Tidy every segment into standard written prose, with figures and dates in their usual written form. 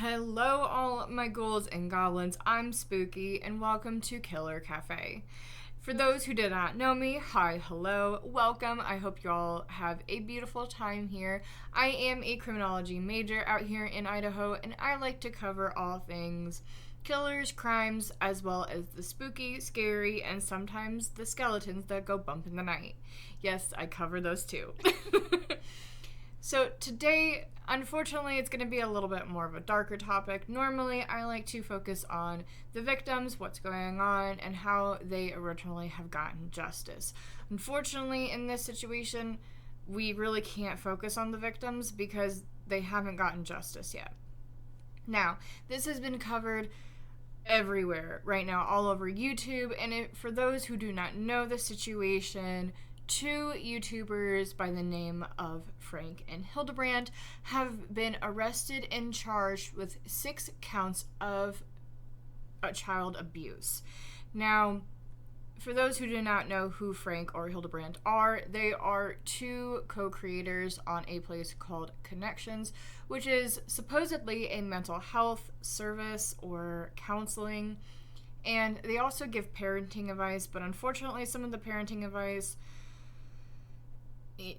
Hello, all my ghouls and goblins. I'm Spooky, and welcome to Killer Cafe. For those who did not know me, hi, hello, welcome. I hope you all have a beautiful time here. I am a criminology major out here in Idaho, and I like to cover all things killers, crimes, as well as the spooky, scary, and sometimes the skeletons that go bump in the night. Yes, I cover those too. So today, unfortunately, it's going to be a little bit more of a darker topic. Normally, I like to focus on the victims, what's going on, and how they originally have gotten justice. Unfortunately, in this situation, we really can't focus on the victims because they haven't gotten justice yet. Now, this has been covered everywhere right now, all over YouTube, and for those who do not know the situation, two YouTubers by the name of Franke and Hildebrant have been arrested and charged with 6 counts of child abuse. Now, for those who do not know who Franke or Hildebrant are, they are two co-creators on a place called Connections, which is supposedly a mental health service or counseling. And they also give parenting advice, but unfortunately some of the parenting advice,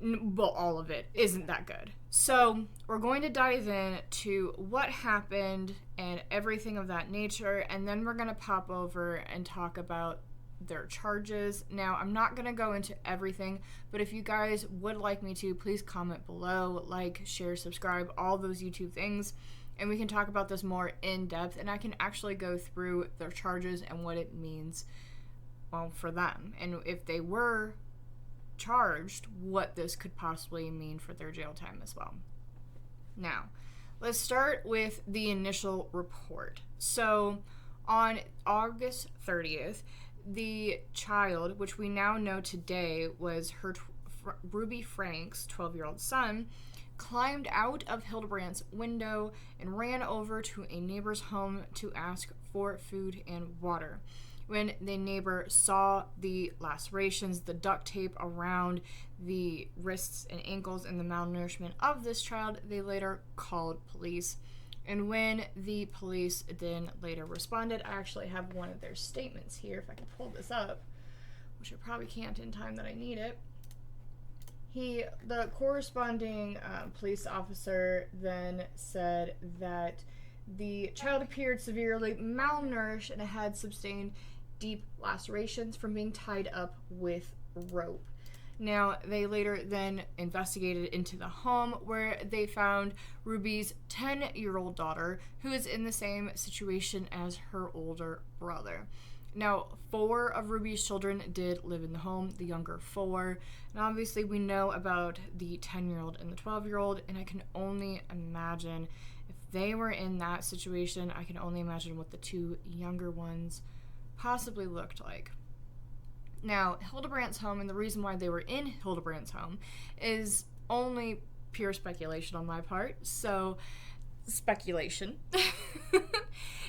well, all of it isn't that good. So we're going to dive in to what happened and everything of that nature, and then we're going to pop over and talk about their charges. Now, I'm not going to go into everything, but if you guys would like me to, please comment below, like, share, subscribe, all those YouTube things, and we can talk about this more in depth, and I can actually go through their charges and what it means, well, for them, and if they were charged, what this could possibly mean for their jail time as well. Now, let's start with the initial report. So, on August 30th, the child, which we now know today was Ruby Franke's 12-year-old son, climbed out of Hildebrandt's window and ran over to a neighbor's home to ask for food and water. When the neighbor saw the lacerations, the duct tape around the wrists and ankles, and the malnourishment of this child, they later called police. And when the police then later responded, I actually have one of their statements here, if I can pull this up, which I probably can't in time that I need it. The corresponding police officer then said that the child appeared severely malnourished and had sustained deep lacerations from being tied up with rope. Now, they later then investigated into the home where they found Ruby's 10-year-old daughter, who is in the same situation as her older brother. Now, 4 of Ruby's children did live in the home, the younger 4, and obviously we know about the 10-year-old and the 12-year-old, and I can only imagine if they were in that situation, I can only imagine what the 2 younger ones possibly looked like. Now, Hildebrandt's home, and the reason why they were in Hildebrandt's home is only pure speculation on my part. So, speculation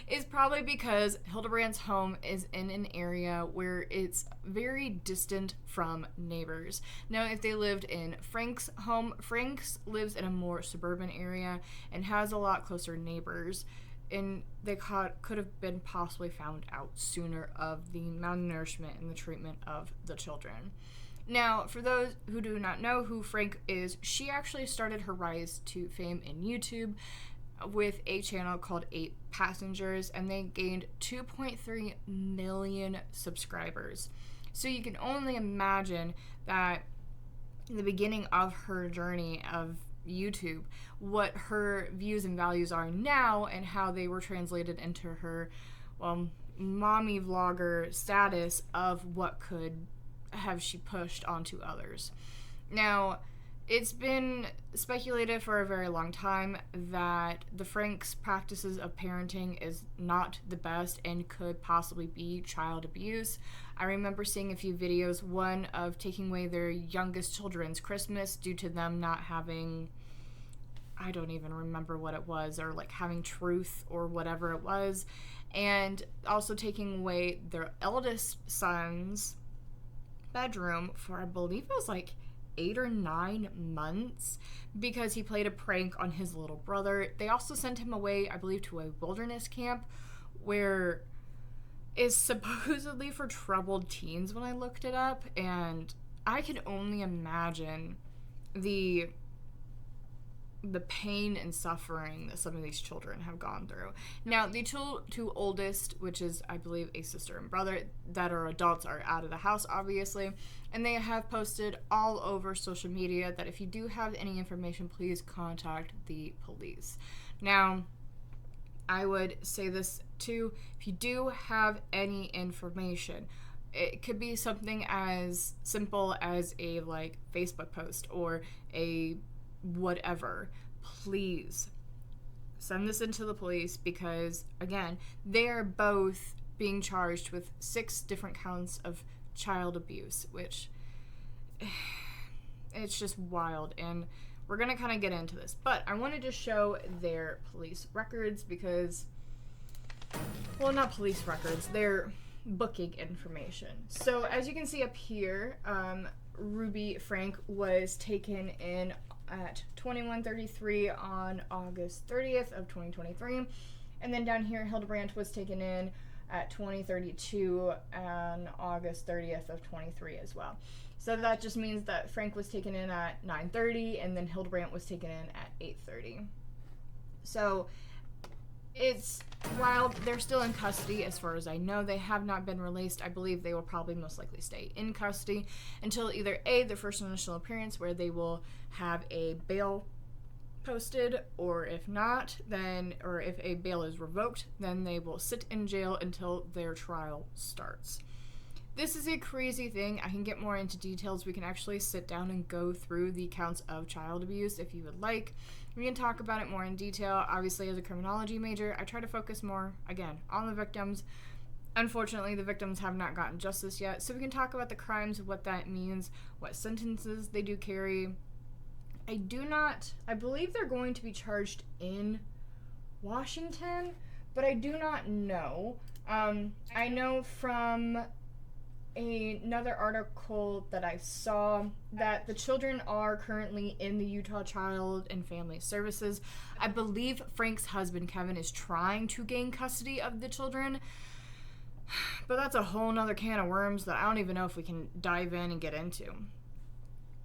is probably because Hildebrandt's home is in an area where it's very distant from neighbors. Now, if they lived in Franke's home, Franke's lives in a more suburban area and has a lot closer neighbors, and they could have been possibly found out sooner of the malnourishment and the treatment of the children. Now, for those who do not know who Franke is, she actually started her rise to fame in YouTube with a channel called 8 Passengers, and they gained 2.3 million subscribers. So you can only imagine that in the beginning of her journey of YouTube, what her views and values are now and how they were translated into her, mommy vlogger status of what could have she pushed onto others. Now, it's been speculated for a very long time that the Franke's practices of parenting is not the best and could possibly be child abuse. I remember seeing a few videos, one of taking away their youngest children's Christmas due to them not having, I don't even remember what it was, or like having truth or whatever it was, and also taking away their eldest son's bedroom for, I believe it was like 8 or 9 months because he played a prank on his little brother. They also sent him away, I believe, to a wilderness camp where is supposedly for troubled teens when I looked it up, and I can only imagine the pain and suffering that some of these children have gone through. Now, the two oldest, which is, I believe, a sister and brother that are adults, are out of the house, obviously, and they have posted all over social media that if you do have any information, please contact the police. Now, I would say this too, if you do have any information, it could be something as simple as a Facebook post or a whatever, please send this into the police, because again, they are both being charged with 6 different counts of child abuse, which it's just wild. And we're gonna kind of get into this, but I wanted to show their police records because, well, not police records, their booking information. So as you can see up here, Ruby Frank was taken in at 21:33 on August 30th of 2023, and then down here Hildebrant was taken in at 20:32 on August 30th of 23 as well. So that just means that Frank was taken in at 9:30 and then Hildebrant was taken in at 8:30. So it's, while they're still in custody, as far as I know, they have not been released. I believe they will probably most likely stay in custody until either A, their first initial appearance, where they will have a bail posted, or if not, then, or if a bail is revoked, then they will sit in jail until their trial starts. This is a crazy thing. I can get more into details. We can actually sit down and go through the counts of child abuse if you would like. We can talk about it more in detail. Obviously, as a criminology major, I try to focus more, again, on the victims. Unfortunately, the victims have not gotten justice yet, so we can talk about the crimes, what that means, what sentences they do carry. I believe they're going to be charged in Washington, but I do not know. I know from another article that I saw that the children are currently in the Utah Child and Family Services. I believe Frank's husband, Kevin, is trying to gain custody of the children, but that's a whole nother can of worms that I don't even know if we can dive in and get into.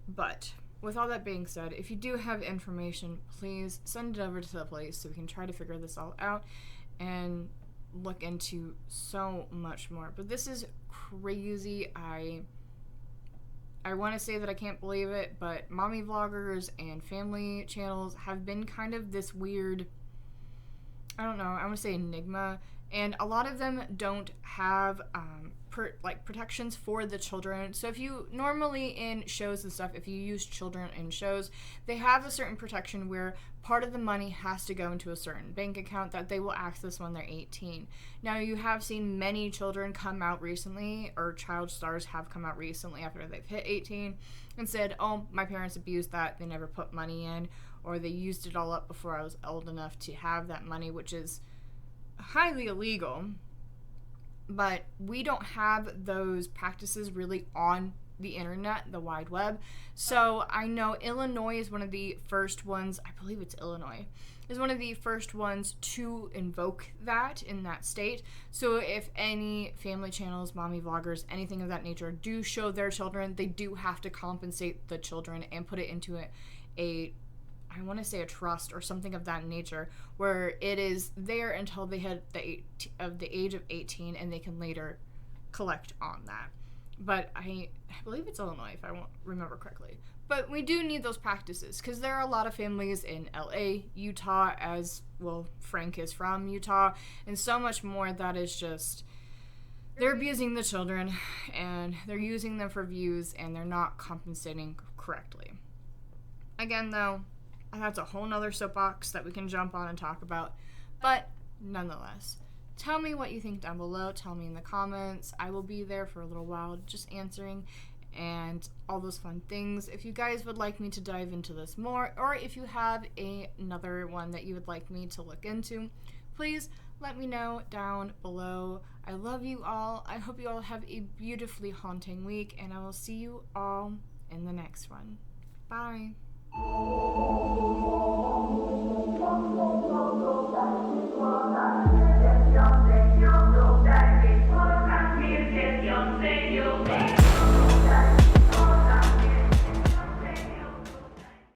But with all that being said, if you do have information, please send it over to the police so we can try to figure this all out and look into so much more. But this is crazy. I want to say that I can't believe it, but mommy vloggers and family channels have been kind of this weird, I don't know, I want to say enigma, and a lot of them don't have protections for the children. So if you normally in shows and stuff, if you use children in shows, they have a certain protection where part of the money has to go into a certain bank account that they will access when they're 18. Now, you have seen many children come out recently, or child stars have come out recently after they've hit 18 and said, oh, my parents abused that, they never put money in, or they used it all up before I was old enough to have that money, which is highly illegal. But we don't have those practices really on the internet, the wide web. So I know Illinois is one of the first ones, I believe it's Illinois, is one of the first ones to invoke that in that state. So if any family channels, mommy vloggers, anything of that nature do show their children, they do have to compensate the children and put it into I want to say a trust or something of that nature, where it is there until they hit the age of 18 and they can later collect on that. But I believe it's Illinois, if I won't remember correctly. But we do need those practices because there are a lot of families in LA, Utah, as well, Frank is from Utah, and so much more that is just, they're abusing the children and they're using them for views and they're not compensating correctly. Again, though, that's a whole nother soapbox that we can jump on and talk about. But nonetheless, tell me what you think down below. Tell me in the comments. I will be there for a little while just answering and all those fun things. If you guys would like me to dive into this more, or if you have another one that you would like me to look into, please let me know down below. I love you all. I hope you all have a beautifully haunting week, and I will see you all in the next one. Bye.